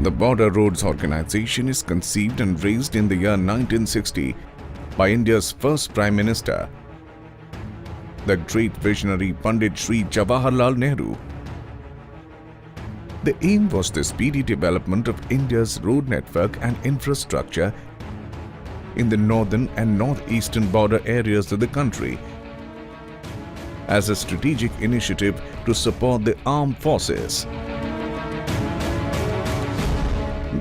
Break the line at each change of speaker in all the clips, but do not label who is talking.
The Border Roads Organization is conceived and raised in the year 1960 by India's first Prime Minister, the great visionary Pandit Shri Jawaharlal Nehru. The aim was the speedy development of India's road network and infrastructure in the northern and northeastern border areas of the country, as a strategic initiative to support the armed forces.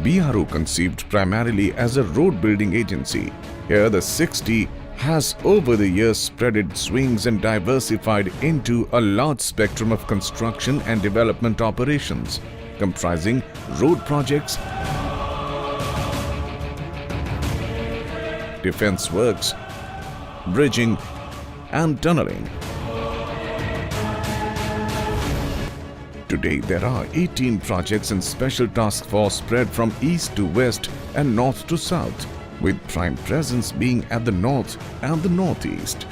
BRO conceived primarily as a road building agency. Here the 60 has over the years spread its wings and diversified into a large spectrum of construction and development operations, comprising road projects, defense works, bridging and tunneling. Today there are 18 projects and special task force spread from east to west and north to south, with prime presence being at the north and the northeast.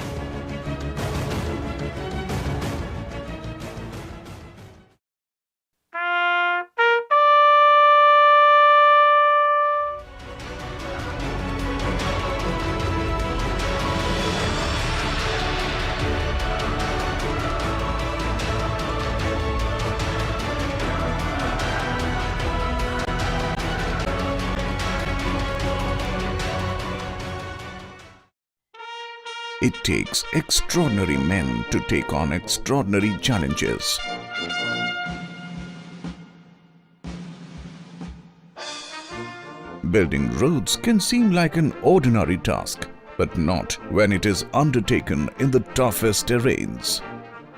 It takes extraordinary men to take on extraordinary challenges. Building roads can seem like an ordinary task, but not when it is undertaken in the toughest terrains.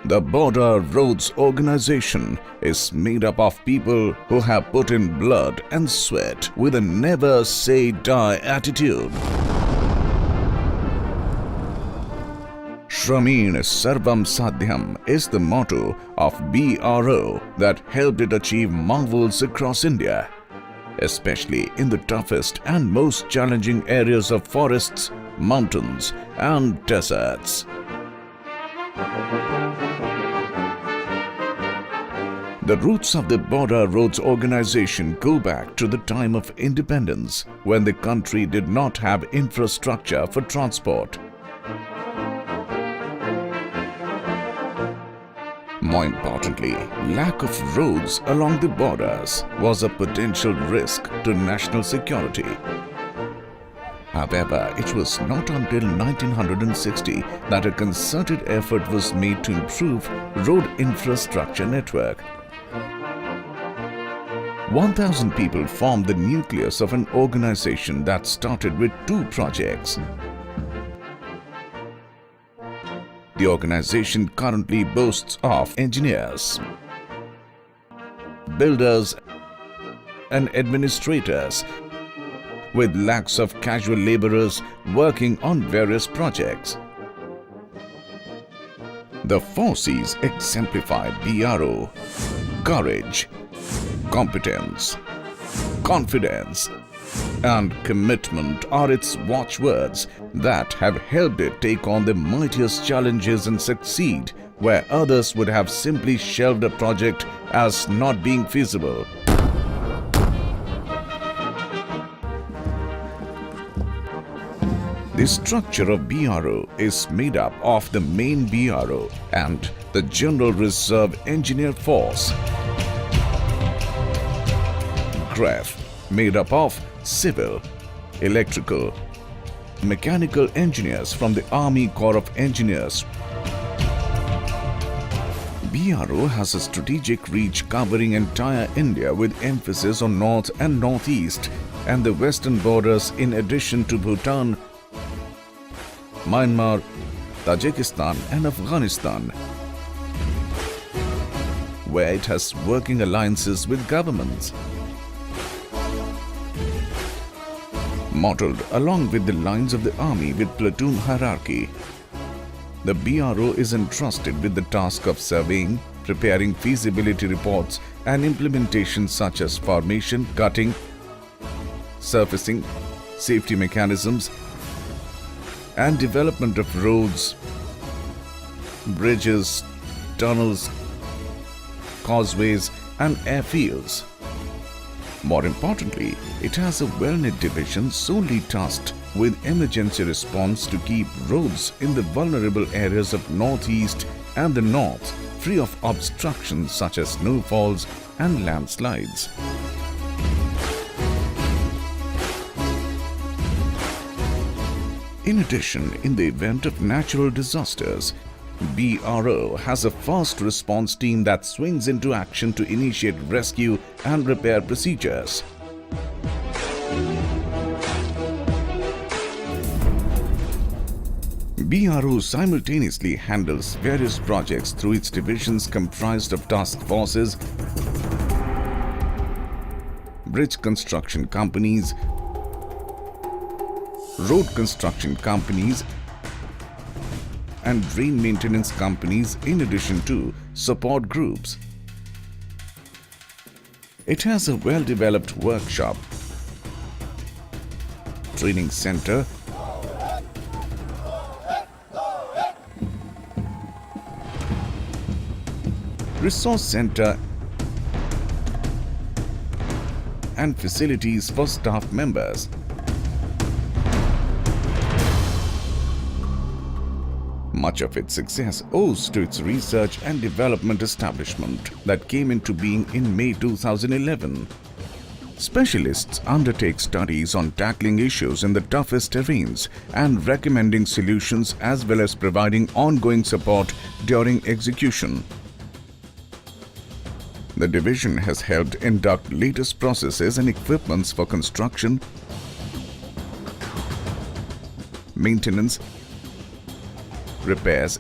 The Border Roads Organization is made up of people who have put in blood and sweat with a never say die attitude. Shramin Sarvam Sadhyam is the motto of BRO that helped it achieve marvels across India, especially in the toughest and most challenging areas of forests, mountains and deserts. The roots of the Border Roads Organization go back to the time of independence, when the country did not have infrastructure for transport. More importantly, lack of roads along the borders was a potential risk to national security. However, it was not until 1960 that a concerted effort was made to improve road infrastructure network. 1,000 people formed the nucleus of an organization that started with 2 projects. The organization currently boasts of engineers, builders and administrators, with lakhs of casual laborers working on various projects. The 4 C's exemplify BRO: courage, competence, confidence and commitment are its watchwords that have helped it take on the mightiest challenges and succeed where others would have simply shelved a project as not being feasible. The structure of BRO is made up of the main BRO and the General Reserve Engineer Force. GREF, made up of civil, electrical, mechanical engineers from the Army Corps of Engineers. BRO has a strategic reach covering entire India with emphasis on north and northeast and the western borders, in addition to Bhutan, Myanmar, Tajikistan and Afghanistan, where it has working alliances with governments. Modeled along with the lines of the army with platoon hierarchy, the BRO is entrusted with the task of surveying, preparing feasibility reports and implementation such as formation, cutting, surfacing, safety mechanisms and development of roads, bridges, tunnels, causeways and airfields. More importantly, it has a well-knit division solely tasked with emergency response to keep roads in the vulnerable areas of northeast and the north free of obstructions such as snowfalls and landslides. In addition, in the event of natural disasters, BRO has a fast response team that swings into action to initiate rescue and repair procedures. BRO simultaneously handles various projects through its divisions comprised of task forces, bridge construction companies, road construction companies, and drain maintenance companies, in addition to support groups. It has a well-developed workshop, training center, resource center, and facilities for staff members. Much of its success owes to its research and development establishment that came into being in May 2011. Specialists undertake studies on tackling issues in the toughest terrains and recommending solutions, as well as providing ongoing support during execution. The division has helped induct latest processes and equipments for construction, maintenance, repairs,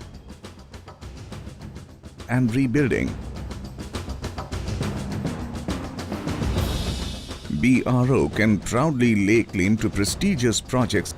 and rebuilding. BRO can proudly lay claim to prestigious projects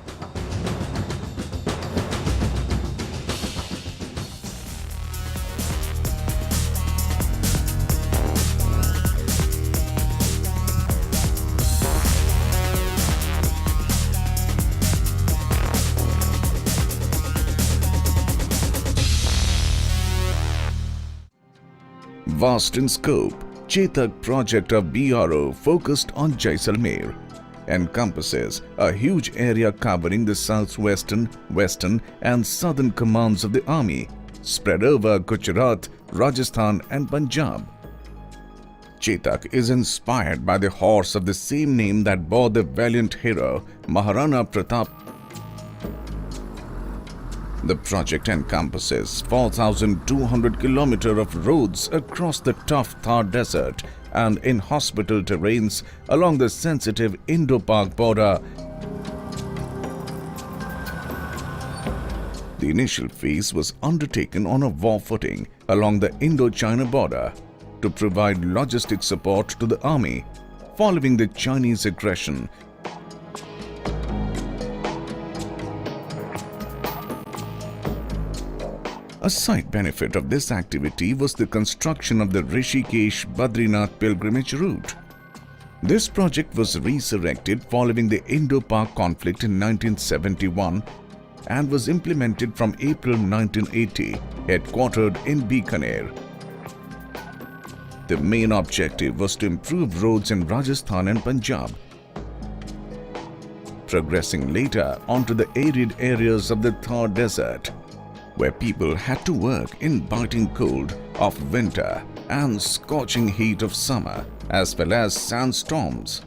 vast in scope. Chetak project of BRO focused on Jaisalmer encompasses a huge area covering the southwestern, western and southern commands of the army, spread over Gujarat, Rajasthan and Punjab. Chetak is inspired by the horse of the same name that bore the valiant hero Maharana Pratap. The project encompasses 4,200 kilometers of roads across the tough Thar Desert and inhospitable terrains along the sensitive Indo-Pak border. The initial phase was undertaken on a war footing along the Indo-China border to provide logistic support to the army following the Chinese aggression. A side benefit of this activity was the construction of the Rishikesh-Badrinath pilgrimage route. This project was resurrected following the Indo-Pak conflict in 1971 and was implemented from April 1980, headquartered in Bikaner. The main objective was to improve roads in Rajasthan and Punjab, progressing later onto the arid areas of the Thar Desert, where people had to work in biting cold of winter and scorching heat of summer, as well as sandstorms.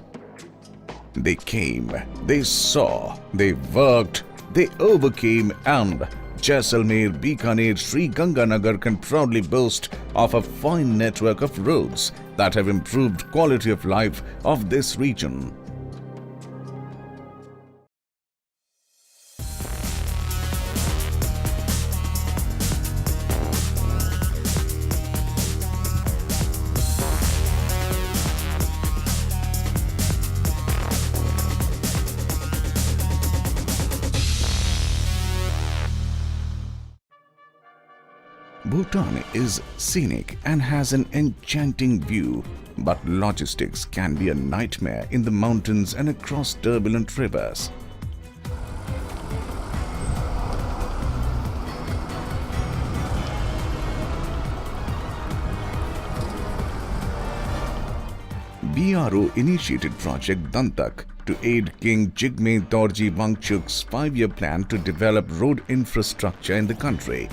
They came, they saw, they worked, they overcame, and Jaisalmer, Bikaner, Sri Ganganagar can proudly boast of a fine network of roads that have improved quality of life of this region. Bhutan is scenic and has an enchanting view, but logistics can be a nightmare in the mountains and across turbulent rivers. BRO initiated Project Dantak to aid King Jigme Dorji Wangchuk's 5-year plan to develop road infrastructure in the country.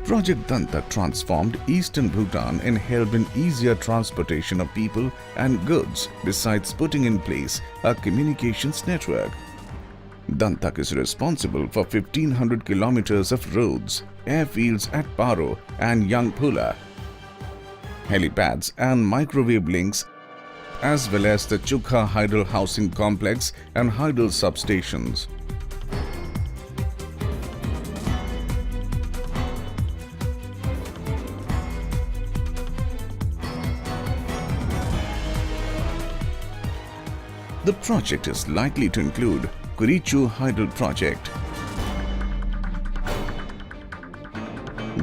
Project Dantak transformed eastern Bhutan and helped in easier transportation of people and goods, besides putting in place a communications network. Dantak is responsible for 1,500 kilometers of roads, airfields at Paro and Yangpula, helipads and microwave links, as well as the Chukha Hydel Housing Complex and Hydel substations. The project is likely to include Kurichu Hydel Project,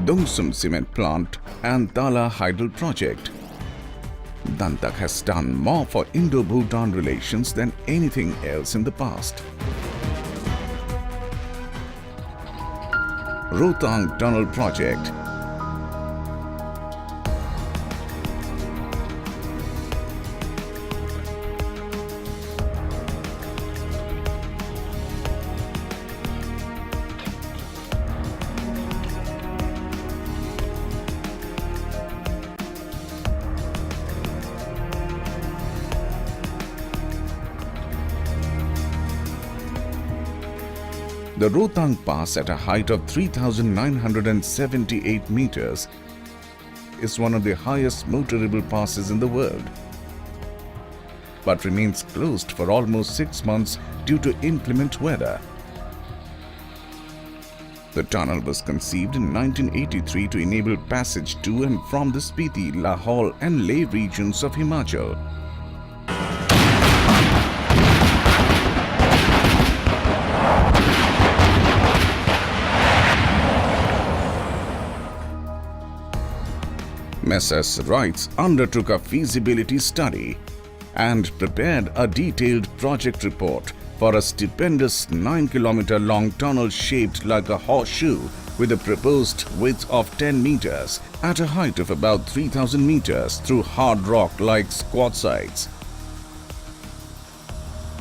Dongsum Cement Plant and Tala Hydel Project. Dantak has done more for Indo-Bhutan relations than anything else in the past. Rohtang Tunnel Project. The Rohtang Pass at a height of 3,978 meters is one of the highest motorable passes in the world, but remains closed for almost 6 months due to inclement weather. The tunnel was conceived in 1983 to enable passage to and from the Spiti, Lahaul and Leh regions of Himachal. Messrs. Wrights undertook a feasibility study and prepared a detailed project report for a stupendous 9-kilometer long tunnel shaped like a horseshoe with a proposed width of 10 meters at a height of about 3,000 meters through hard rock like quartzites.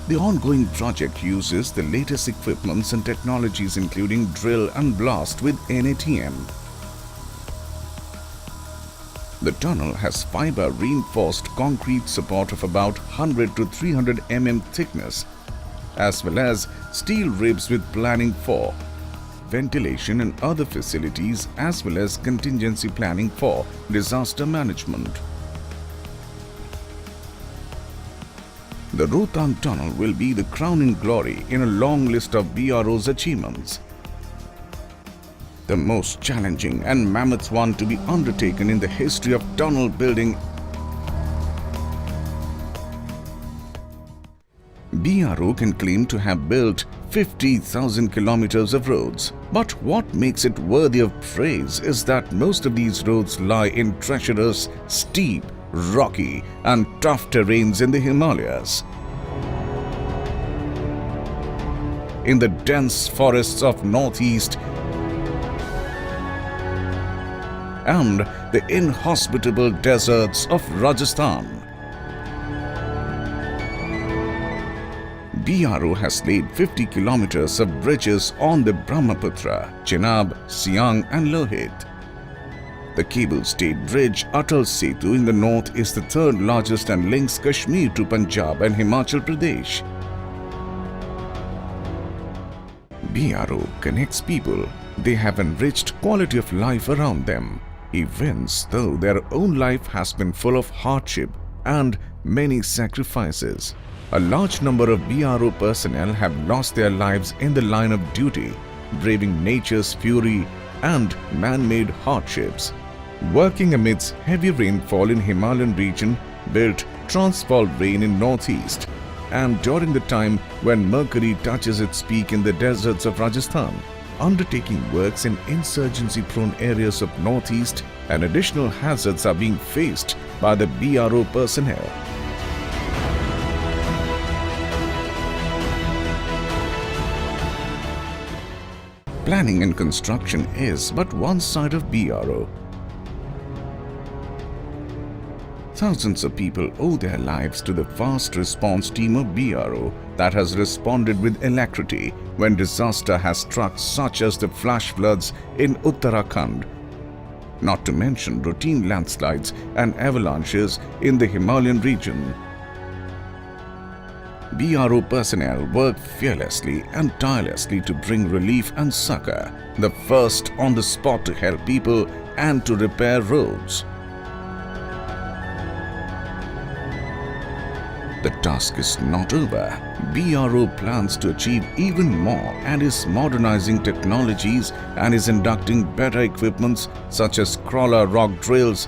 The ongoing project uses the latest equipments and technologies including drill and blast with NATM. The tunnel has fiber-reinforced concrete support of about 100 to 300 mm thickness, as well as steel ribs with planning for ventilation and other facilities, as well as contingency planning for disaster management. The Rohtang Tunnel will be the crowning glory in a long list of BRO's achievements. The most challenging and mammoth one to be undertaken in the history of tunnel building. BRO can claim to have built 50,000 kilometers of roads, but what makes it worthy of praise is that most of these roads lie in treacherous, steep, rocky and tough terrains in the Himalayas, in the dense forests of northeast and the inhospitable deserts of Rajasthan. BRO has laid 50 kilometers of bridges on the Brahmaputra, Chenab, Siang and Lohit. The cable-stayed bridge Atal Setu in the north is the third largest and links Kashmir to Punjab and Himachal Pradesh. BRO connects people. They have enriched quality of life around them. Events, though their own life has been full of hardship and many sacrifices. A large number of BRO personnel have lost their lives in the line of duty, braving nature's fury and man-made hardships. Working amidst heavy rainfall in Himalayan region, built transfall rain in northeast, and during the time when mercury touches its peak in the deserts of Rajasthan, undertaking works in insurgency-prone areas of northeast, and additional hazards are being faced by the BRO personnel. Planning and construction is but one side of BRO. Thousands of people owe their lives to the fast response team of BRO that has responded with alacrity when disaster has struck, such as the flash floods in Uttarakhand, not to mention routine landslides and avalanches in the Himalayan region. BRO personnel work fearlessly and tirelessly to bring relief and succor, the first on the spot to help people and to repair roads. The task is not over. BRO plans to achieve even more and is modernizing technologies and is inducting better equipments such as crawler rock drills,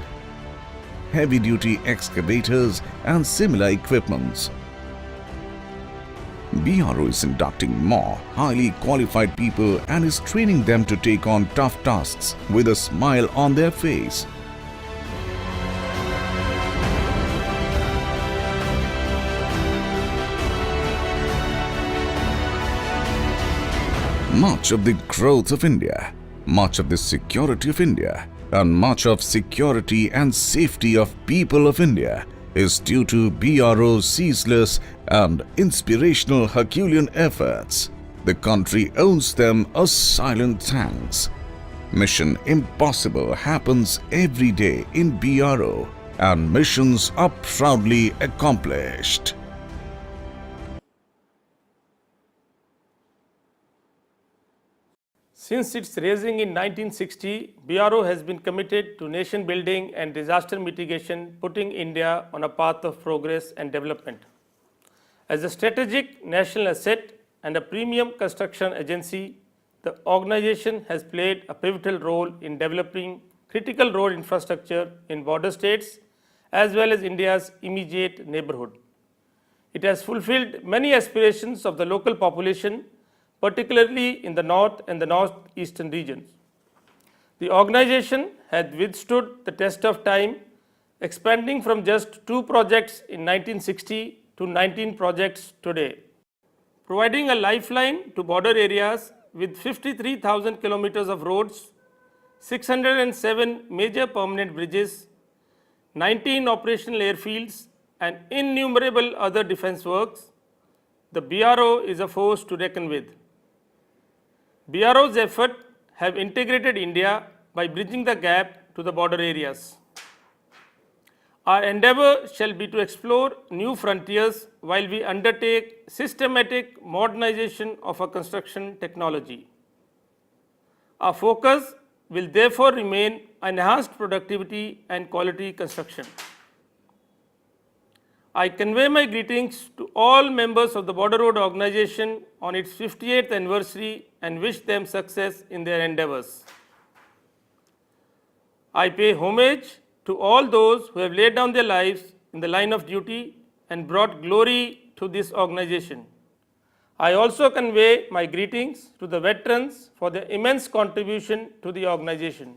heavy-duty excavators and similar equipments. BRO is inducting more highly qualified people and is training them to take on tough tasks with a smile on their face. Much of the growth of India, much of the security of India, and much of security and safety of people of India is due to BRO's ceaseless and inspirational Herculean efforts. The country owes them a silent thanks. Mission Impossible happens every day in BRO, and missions are proudly accomplished.
Since its raising in 1960, BRO has been committed to nation building and disaster mitigation, putting India on a path of progress and development. As a strategic national asset and a premium construction agency, the organization has played a pivotal role in developing critical road infrastructure in border states as well as India's immediate neighborhood. It has fulfilled many aspirations of the local population, particularly in the north and the northeastern regions. The organization had withstood the test of time, expanding from just 2 projects in 1960 to 19 projects today, providing a lifeline to border areas with 53,000 kilometers of roads, 607 major permanent bridges, 19 operational airfields, and innumerable other defense works. The BRO is a force to reckon with. BRO's efforts have integrated India by bridging the gap to the border areas. Our endeavor shall be to explore new frontiers while we undertake systematic modernization of our construction technology. Our focus will therefore remain enhanced productivity and quality construction. I convey my greetings to all members of the Border Road Organization on its 58th anniversary and wish them success in their endeavors. I pay homage to all those who have laid down their lives in the line of duty and brought glory to this organization. I also convey my greetings to the veterans for their immense contribution to the organization.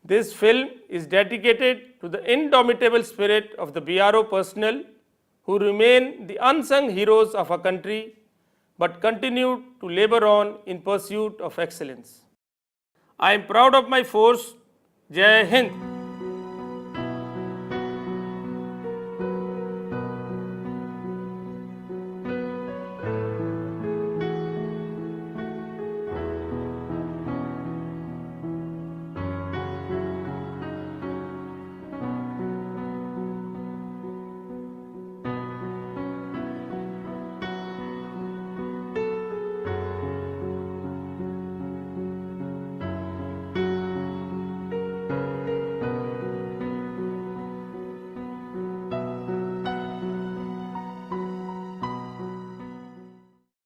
This film is dedicated to the indomitable spirit of the BRO personnel who remain the unsung heroes of our country but continue to labor on in pursuit of excellence. I am proud of my force. Jai Hind.